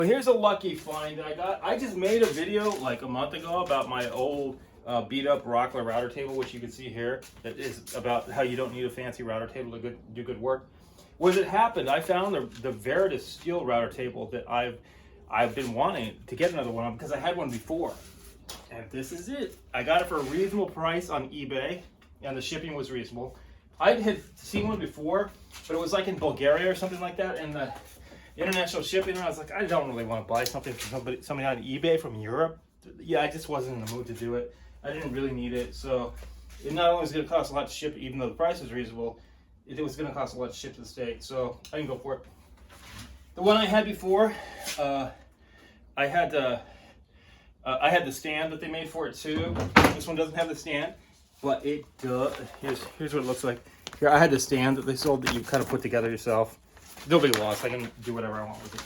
But here's a lucky find that I got. I just made a video like a month ago about my old beat up Rockler router table, which you can see here. That is about how you don't need a fancy router table to do good work. When it happened, I found the Veritas steel router table that I've been wanting to get another one on because I had one before. And this is it. I got it for a reasonable price on eBay, and the shipping was reasonable. I had seen one before, but it was like in Bulgaria or something like that, and the international shipping, and I was like, I don't really want to buy something from somebody on eBay from Europe. Yeah, I just wasn't in the mood to do it. I didn't really need it, so it not only was going to cost a lot to ship, even though the price was reasonable, it was going to cost a lot to ship to the States, so I didn't go for it. The one I had before, I had the stand that they made for it too. This one doesn't have the stand, but it does. Here's what it looks like. Here, I had the stand that they sold that you kind of put together yourself. No big loss. I can do whatever I want with it.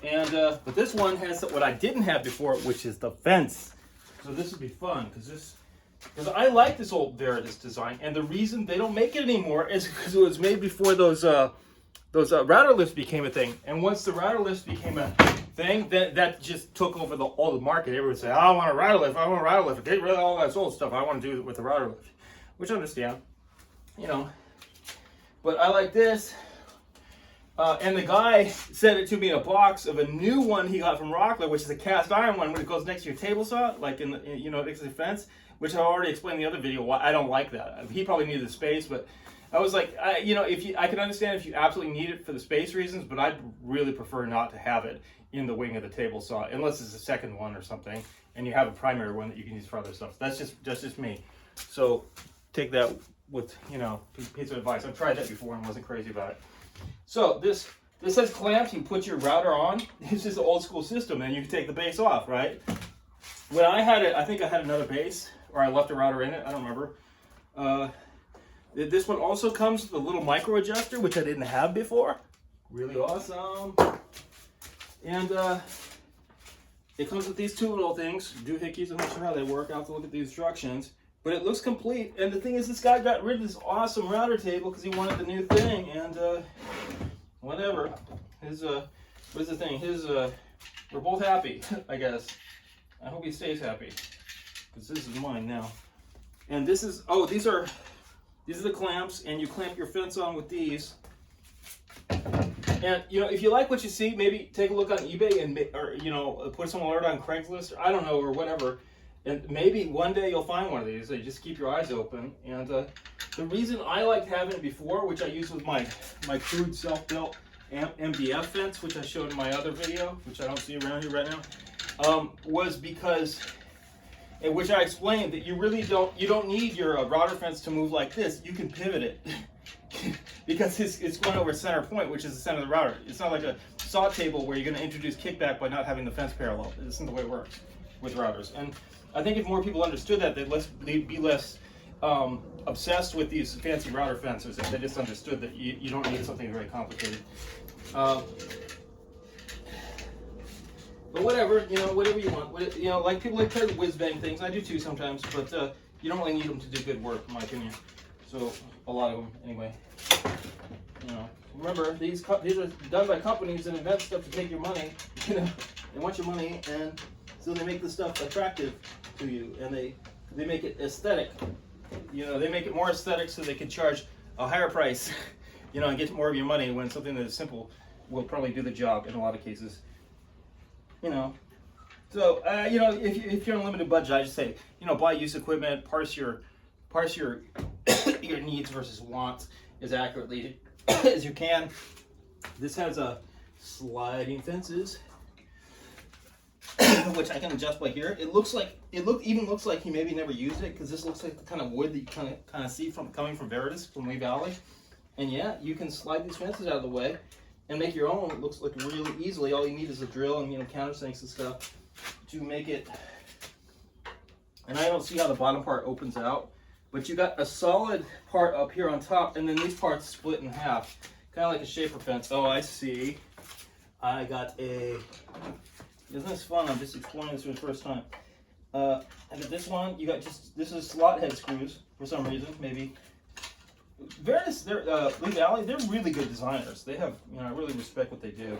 And but this one has what I didn't have before, which is the fence. So this would be fun because I like this old Veritas design, and the reason they don't make it anymore is because it was made before those router lifts became a thing. And once the router lifts became a thing, that just took over all the market. Everyone would say, "I want a router lift. I want a router lift. Get rid of all that old stuff. I want to do it with the router lift," which I understand, you know. But I like this. And the guy sent it to me in a box of a new one he got from Rockler, which is a cast iron one, when it goes next to your table saw, like next to the fence, which I already explained in the other video why I don't like that. He probably needed the space, but I was like, I can understand if you absolutely need it for the space reasons, but I'd really prefer not to have it in the wing of the table saw, unless it's a second one or something, and you have a primary one that you can use for other stuff. That's just me. So take that with piece of advice. I've tried that before and wasn't crazy about it. So this has clamps. You put your router on. This is the old school system, and you can take the base off, right? When I had it, I think I had another base, or I left a router in it. I don't remember. This one also comes with a little micro adjuster, which I didn't have before. Really awesome. And it comes with these two little things, doohickeys. I'm not sure how they work. I'll have to look at the instructions. But it looks complete. And the thing is, this guy got rid of this awesome router table because he wanted the new thing. And whatever. What is the thing? We're both happy, I guess. I hope he stays happy, because this is mine now. And this is, these are the clamps, and you clamp your fence on with these. And if you like what you see, maybe take a look on eBay and put some alert on Craigslist, or I don't know, or whatever. And maybe one day you'll find one of these. So you just keep your eyes open. And the reason I liked having it before, which I used with my crude self-built MDF fence, which I showed in my other video, which I don't see around here right now, was because, which I explained, that you don't need your router fence to move like this. You can pivot it because it's going over center point, which is the center of the router. It's not like a saw table where you're going to introduce kickback by not having the fence parallel. This isn't the way it works with routers. And I think if more people understood that, they'd be less obsessed with these fancy router fences. If they just understood that you don't need something very complicated. But whatever, whatever you want. Like people like play with whiz-bang things. I do too sometimes, but you don't really need them to do good work, in my opinion. So a lot of them, anyway. Remember, these are done by companies that invent stuff to take your money. They want your money, and so they make the stuff attractive to you, and they make it aesthetic. They make it more aesthetic so they can charge a higher price, and get more of your money, when something that is simple will probably do the job in a lot of cases. So if you're on a limited budget, I just say, buy used equipment, parse your your needs versus wants as accurately as you can. This has a sliding fences, which I can adjust by here. It looks like he maybe never used it, because this looks like the kind of wood that you kind of see coming from Veritas, from Lee Valley. And yeah, you can slide these fences out of the way and make your own. It looks like really easily. All you need is a drill and countersinks and stuff to make it. And I don't see how the bottom part opens out, but you got a solid part up here on top, and then these parts split in half, kind of like a shaper fence. Oh, I see. I got a. Isn't this fun? I'm just exploring this for the first time. I got this one. You got this is slot head screws for some reason, maybe. Veritas, Lee Valley, they're really good designers. They have, I really respect what they do.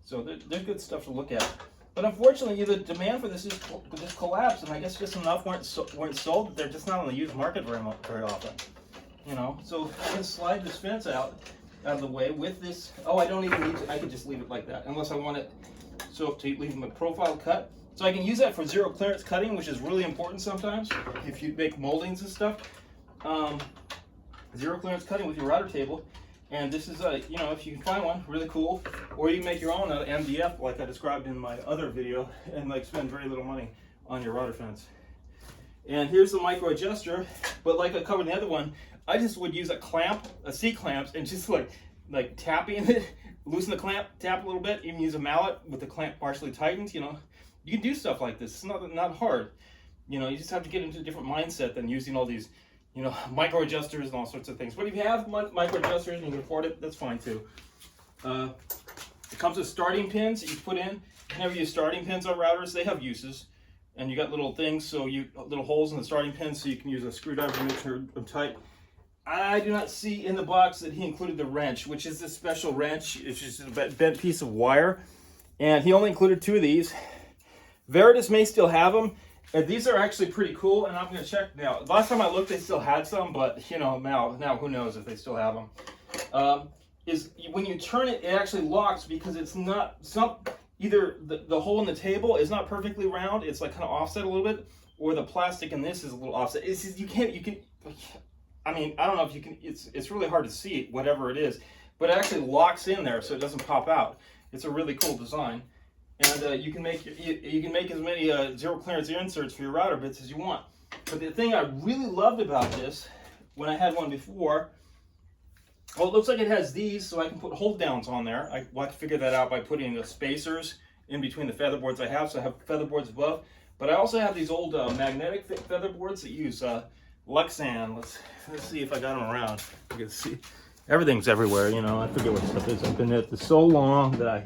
So they're good stuff to look at. But unfortunately, the demand for this is just collapsed, and I guess just enough weren't sold that they're just not on the used market very often. You know, so I can slide this fence out of the way with this. Oh, I don't even need to, I could just leave it like that, unless I want it so to leave them a profile cut. So I can use that for zero clearance cutting, which is really important sometimes if you make moldings and stuff. Zero clearance cutting with your router table. And this is you know, if you can find one, really cool. Or you can make your own out of MDF, like I described in my other video, and like spend very little money on your router fence. And here's the micro adjuster, but like I covered in the other one, I just would use a clamp, a C-clamp, and just like tapping it, loosen the clamp, tap a little bit, even use a mallet with the clamp partially tightened, you know. You can do stuff like this. It's not hard. You know, you just have to get into a different mindset than using all these, you know, micro adjusters and all sorts of things. But if you have micro adjusters and you can afford it, that's fine too. It comes with starting pins that you put in. You can never use starting pins on routers. They have uses. And you got little things, so little holes in the starting pins, so you can use a screwdriver to make sure they're tight. I do not see in the box that he included the wrench, which is this special wrench. It's just a bent piece of wire. And he only included 2 of these. Veritas may still have them. And these are actually pretty cool, and I'm going to check now. Last time I looked, they still had some, but you know, now who knows if they still have them. Is when you turn it, it actually locks because it's not either the hole in the table is not perfectly round, it's like kind of offset a little bit, or the plastic in this is a little offset. It's just, you can, I mean, I don't know if you can, it's really hard to see whatever it is, but it actually locks in there so it doesn't pop out. It's a really cool design. And you can make as many zero clearance inserts for your router bits as you want. But the thing I really loved about this, when I had one before, well, it looks like it has these, so I can put hold downs on there. I can figure that out by putting the spacers in between the featherboards I have. So I have featherboards above, but I also have these old magnetic featherboards that use Lexan. Let's see if I got them around. You can see everything's everywhere. You know, I forget what stuff is. I've been at this so long that I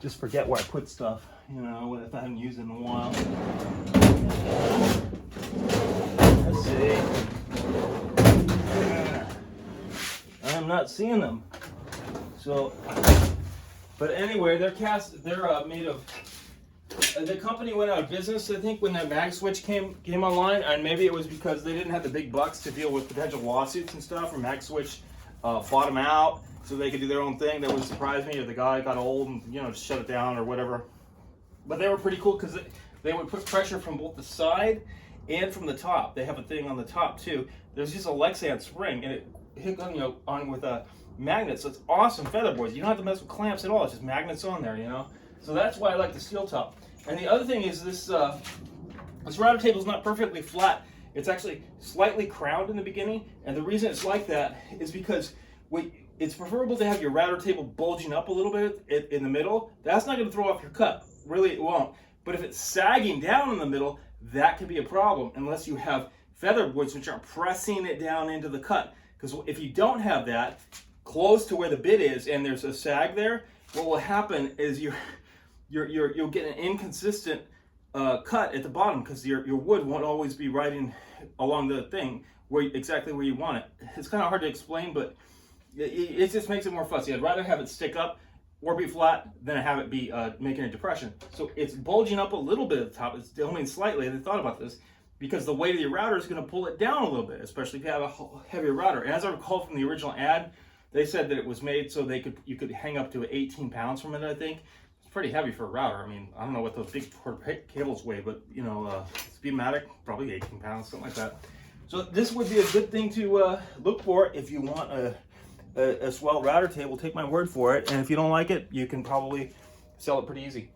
just forget where I put stuff, you know, if I haven't used it in a while. Let's see. I'm not seeing them. So, but anyway, they're made of, the company went out of business, I think, when that mag switch came online, and maybe it was because they didn't have the big bucks to deal with potential lawsuits and stuff, or mag switch bought them out so they could do their own thing. That would surprise me if the guy got old and, you know, just shut it down or whatever. But they were pretty cool because they would put pressure from both the side and from the top. They have a thing on the top too. There's just a Lexan spring, and it hooked on, you know, on with a magnet. So it's awesome featherboards. You don't have to mess with clamps at all. It's just magnets on there, you know. So that's why I like the steel top. And the other thing is this router table is not perfectly flat. It's actually slightly crowned in the beginning, and the reason it's like that is because it's preferable to have your router table bulging up a little bit in the middle. That's not going to throw off your cut. Really, it won't. But if it's sagging down in the middle, that can be a problem unless you have featherboards which are pressing it down into the cut. Because if you don't have that close to where the bit is and there's a sag there, what will happen is you'll get an inconsistent cut at the bottom because your wood won't always be right along the thing exactly where you want it. It's kind of hard to explain, but it just makes it more fussy. I'd rather have it stick up or be flat than have it be making a depression. So it's bulging up a little bit at the top. It's only slightly. They thought about this because the weight of your router is going to pull it down a little bit, especially if you have a heavier router. And as I recall from the original ad, they said that it was made so you could hang up to 18 pounds from it, I think. It's pretty heavy for a router. I mean, I don't know what those big cables weigh, but, you know, Speedmatic, probably 18 pounds, something like that. So this would be a good thing to look for if you want a swell router table. Take my word for it. And if you don't like it, you can probably sell it pretty easy.